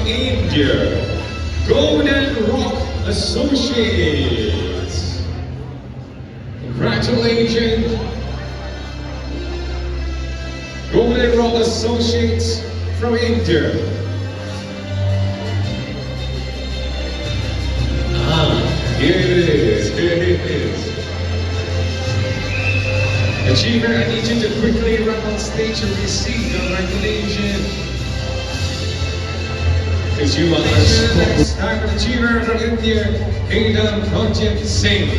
India, Golden Rock Associates. Congratulations, Golden Rock Associates from India. Here it is, here it is. Achiever, I need you to quickly run on stage and receive your recognition. Because you are the next Diamond Achiever from India, Khogen Singh.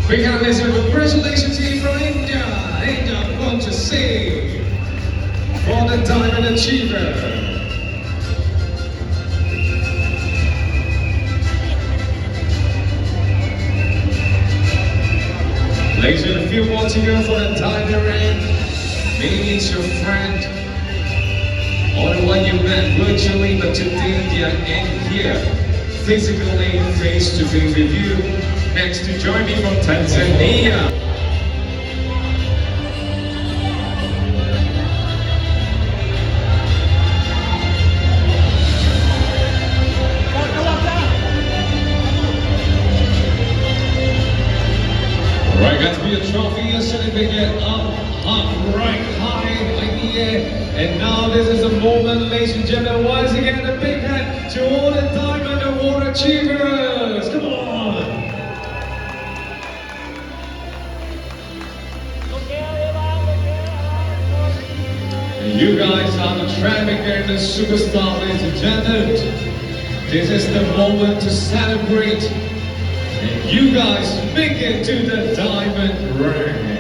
Big hand, ladies and congratulations here from India, Khogen Singh, for the Diamond Achiever. Ladies, a few more to go for the diamond ring. Maybe it's your friend or the one you met virtually, but today they are in here, physically face to face with you. Next to join me from Tanzania. Right, got to be a trophy, a certificate up right high in the air. And now this is a moment, ladies and gentlemen, once again a big hand to all the Diamond Award achievers. Come on! And you guys are the traffic and the superstar, ladies and gentlemen. This is the moment to celebrate. And you guys make it to the diamond ring.